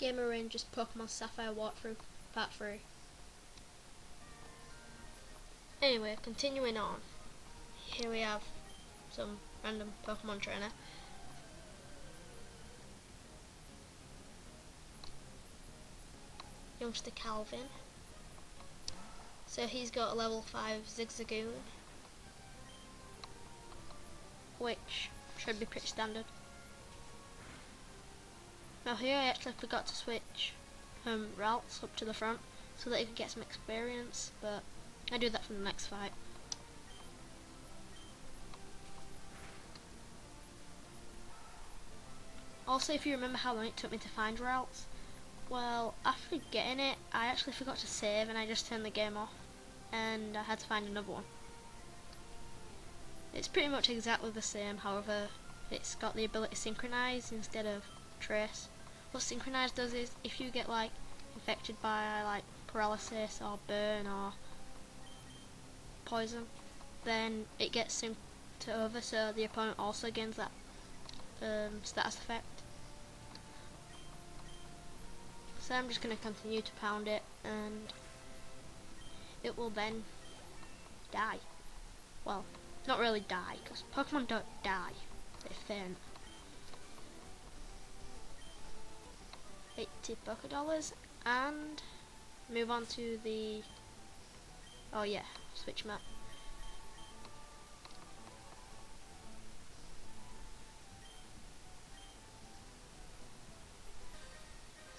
Gamer Ranger's Pokemon Sapphire walkthrough, part 3. Anyway, continuing on. Here we have some random Pokemon trainer. Youngster Calvin. So he's got a level 5 Zigzagoon, which should be pretty standard. Now here I actually forgot to switch routes up to the front so that he could get some experience, but I do that for the next fight. Also, if you remember how long it took me to find routes, well, after getting it, I actually forgot to save and I just turned the game off and I had to find another one. It's pretty much exactly the same, however, it's got the ability to synchronize instead of trace. What synchronize does is, if you get like infected by like paralysis or burn or poison, then it gets synced over so the opponent also gains that status effect. So I'm just going to continue to pound it and it will then die. Well, not really die, because Pokemon don't die, they faint. 80 Pokédollars, and move on to the, oh yeah, switch map.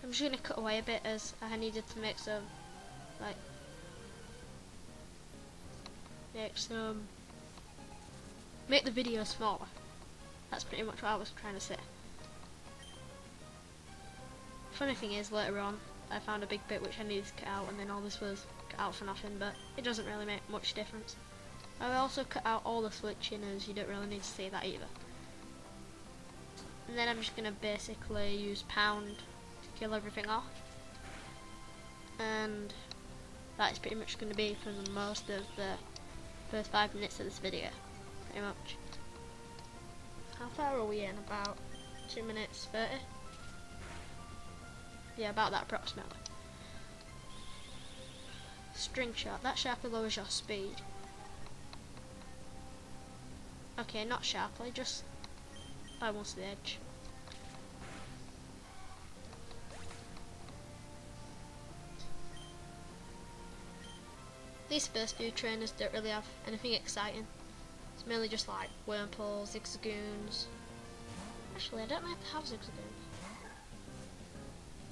I'm just going to cut away a bit as I needed to make some, make the video smaller. That's pretty much what I was trying to say. Funny thing is, later on, I found a big bit which I needed to cut out, and then all this was cut out for nothing, but it doesn't really make much difference. I also cut out all the switching, as you don't really need to see that either. And then I'm just going to basically use pound to kill everything off. And that is pretty much going to be for the most of the first 5 minutes of this video, pretty much. How far are we in? About 2 minutes 30? Yeah, about that approximately. String shot. That sharply lowers your speed. Okay, not sharply, just by one to the edge. These first few trainers don't really have anything exciting. It's mainly just like Wurmples, Zigzagoons. Actually, I don't know if they have Zigzagoons.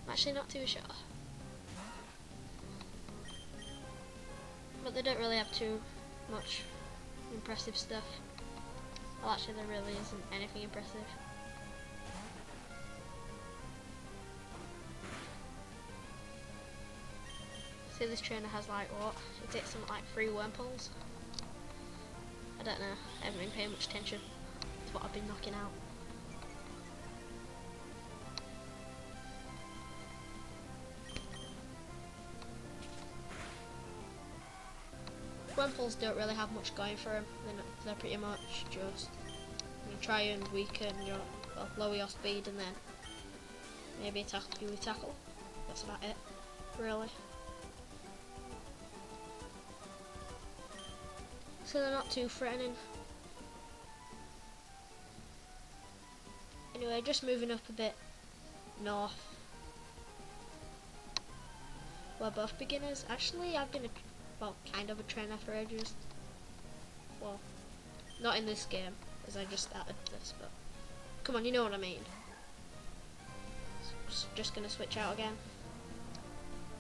I'm actually not too sure. But they don't really have too much impressive stuff. Well, actually there really isn't anything impressive. See, this trainer has like what? It takes something like 3 Wurmples. I don't know, I haven't been paying much attention to what I've been knocking out. Wurmples don't really have much going for them. They're pretty much just try and weaken your, well, lower your speed and then maybe attack you with tackle. That's about it, really. So they're not too threatening. Anyway, just moving up a bit north. We're both beginners. Actually, I've been kind of a trainer for ages. Well, not in this game, as I just started this, but come on, you know what I mean. So, just gonna switch out again.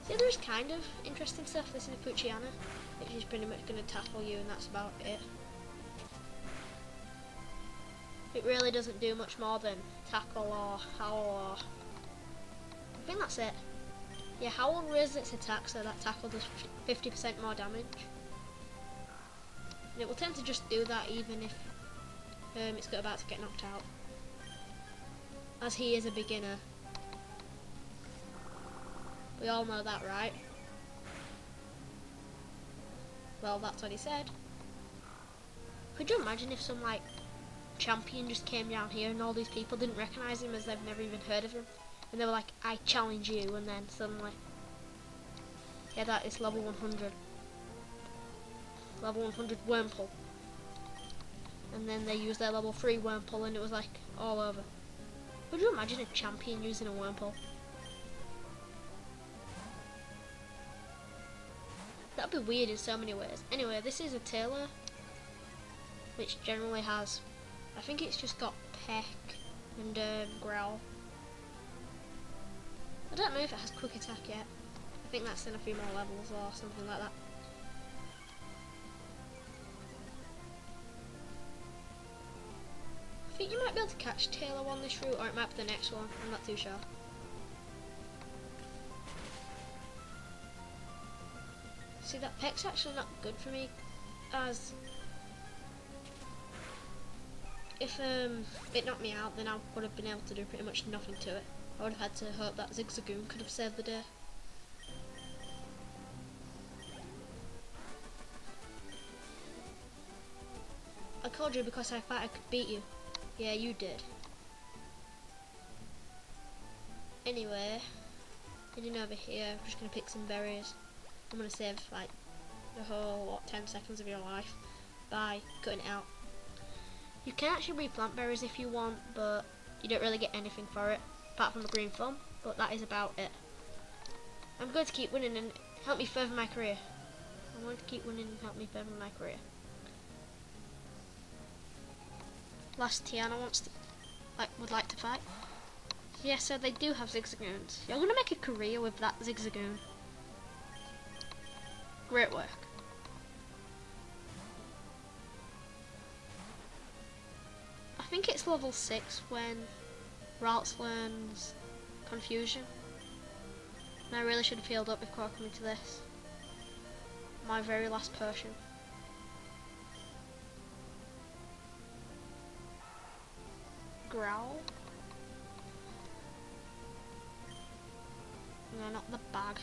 See, there's kind of interesting stuff. This is Puchiana, which is pretty much gonna tackle you, and that's about it. It really doesn't do much more than tackle or howl or... I think that's it. Yeah, Howl raises its attack so that tackle does 50% more damage. And it will tend to just do that even if it's about to get knocked out. As he is a beginner. We all know that, right? Well, that's what he said. Could you imagine if some like champion just came down here and all these people didn't recognise him as they've never even heard of him? And they were like, I challenge you, and then suddenly, yeah, that is level 100. Level 100 Wormpull. And then they used their level 3 Wormpull, and it was like, all over. Would you imagine a champion using a Wormpull? That'd be weird in so many ways. Anyway, this is a Tailor, which generally has, I think it's just got Peck and Growl. I don't know if it has Quick Attack yet. I think that's in a few more levels or something like that. I think you might be able to catch Tailor on this route, or it might be the next one. I'm not too sure. See, that Peck's actually not good for me, as if it knocked me out, then I would have been able to do pretty much nothing to it. I would have had to hope that Zigzagoon could have saved the day. I called you because I thought I could beat you. Yeah, you did. Anyway, heading over here, I'm just going to pick some berries. I'm going to save like the whole 10 seconds of your life by cutting it out. You can actually replant berries if you want, but you don't really get anything for it, apart from a green thumb, but that is about it. I'm going to keep winning and help me further my career. I'm going to keep winning and help me further my career. Last Tiana would like to fight. Yeah, so they do have Zigzagoons. You're going to make a career with that Zigzagoon. Great work. I think it's level 6 when Ralts learns Confusion. And I really should have healed up before coming to this. My very last potion. Growl? No, not the bag.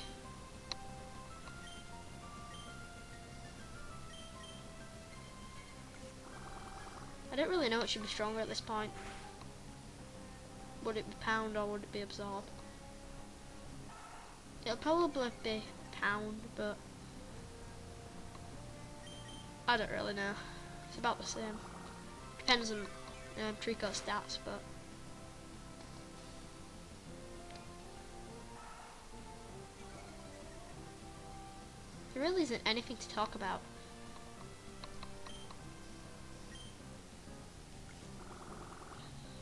I don't really know what should be stronger at this point. Would it be Pound or would it be Absorb? It'll probably be Pound, but I don't really know. It's about the same. Depends on Trico's stats, but there really isn't anything to talk about.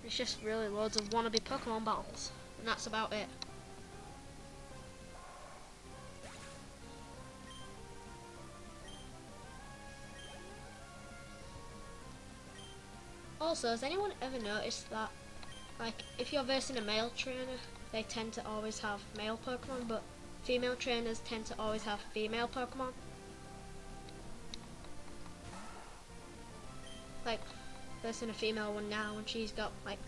It's just really loads of wannabe Pokemon battles, and that's about it. Also, has anyone ever noticed that, like, if you're versing a male trainer, they tend to always have male Pokemon, but female trainers tend to always have female Pokemon? Like, versing a female one now, and she's got, like,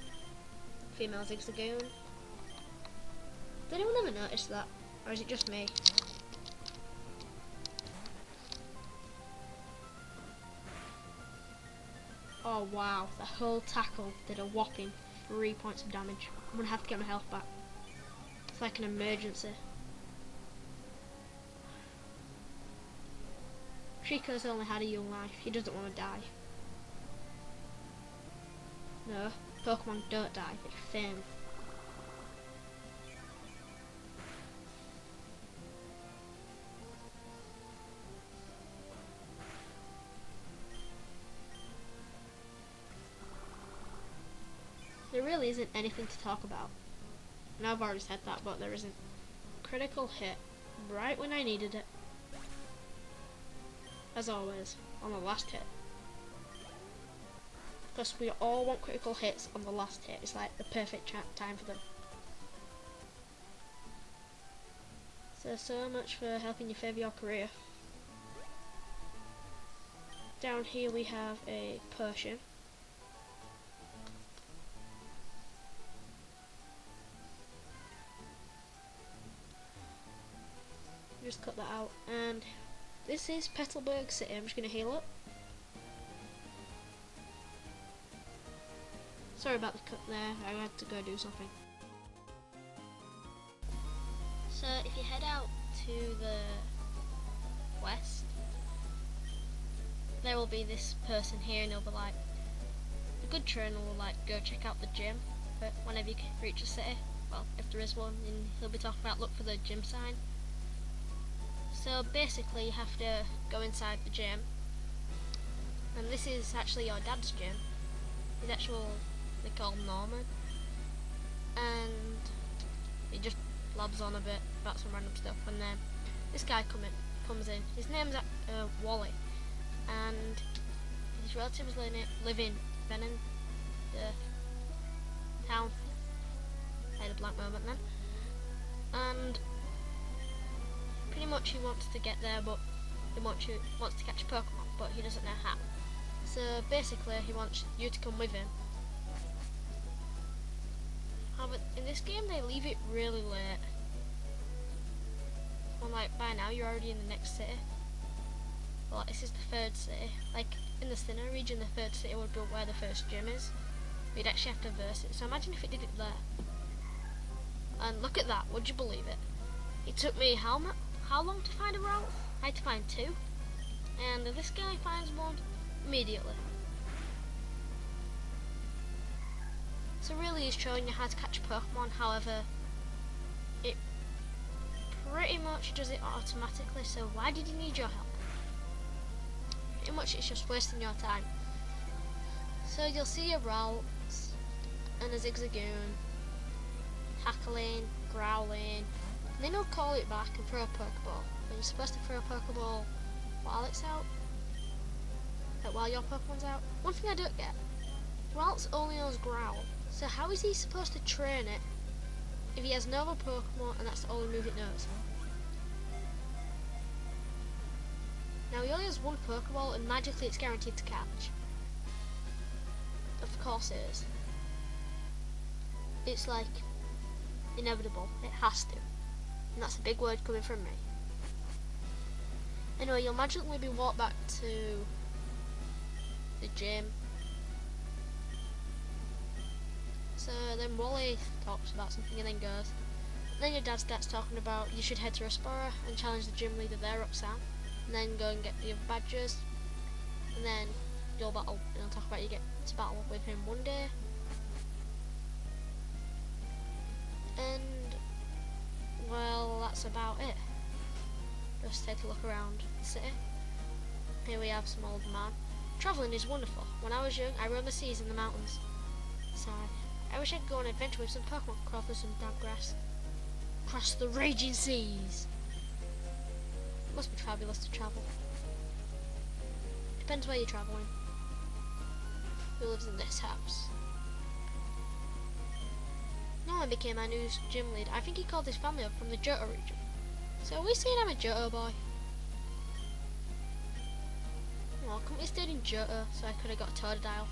female Zigzagoon. Has anyone ever noticed that? Or is it just me? Oh wow, the whole tackle did a whopping 3 points of damage. I'm gonna have to get my health back. It's like an emergency. Trico's only had a young life, he doesn't want to die. No, Pokemon don't die, they faint. There really isn't anything to talk about. And I've already said that, but there isn't. Critical hit, right when I needed it. As always, on the last hit. Because we all want critical hits on the last hit. It's like the perfect time for them. So much for helping you favour your career. Down here we have a potion. Just cut that out, and this is Petalburg City. I'm just going to heal up. Sorry about the cut there, I had to go do something. So if you head out to the west, there will be this person here, and he'll be like, the good trainer will like go check out the gym, but whenever you reach a city, well, if there is one, and he'll be talking about look for the gym sign. So basically you have to go inside the gym, and this is actually your dad's gym. He's they call him Norman, and he just blabs on a bit about some random stuff, and then this guy comes in. His name's Wally, and his relatives live in Benin, the town. I had a blank moment then. And pretty much he wants to get there, but he wants to catch a Pokemon, but he doesn't know how. So basically he wants you to come with him. But in this game they leave it really late. Well, like by now you're already in the next city. Well, this is the third city. Like in the Sinnoh region, the third city would be where the first gym is. You'd actually have to verse it. So imagine if it did it there. And look at that, would you believe it? It took me how long to find a route? I had to find two. And this guy finds one immediately. So really he's showing you how to catch Pokemon, however, it pretty much does it automatically, so why did he need your help? Pretty much it's just wasting your time. So you'll see a route, and a Zigzagoon, tackling, growling, and then he'll call it back and throw a Pokeball. And you're supposed to throw a Pokeball while it's out, like while your Pokemon's out. One thing I don't get, Ralts only knows Growl, so how is he supposed to train it if he has no other Pokemon and that's the only move it knows? Now he only has one Pokeball and magically it's guaranteed to catch. Of course it is. It's like inevitable, it has to. And that's a big word coming from me. Anyway, you'll magically be walked back to the gym. So then Wally talks about something and then goes. And then your dad starts talking about you should head to Respora and challenge the gym leader there, Roxanne. And then go and get the other badges. And then you'll battle, and I'll talk about you get to battle with him one day. And well, that's about it. Just take a look around the city. Here we have some old man. Travelling is wonderful. When I was young, I roamed the seas and the mountains. Sigh. I wish I could go on an adventure with some Pokemon, crawl through some damp grass, cross the raging seas. It must be fabulous to travel. Depends where you're travelling. Who lives in this house? Norman became our new gym leader. I think he called his family up from the Johto region. So are we saying I'm a Johto boy? Well, couldn't we stayed in Johto so I could have got a Totodile?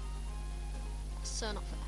That's so not fair.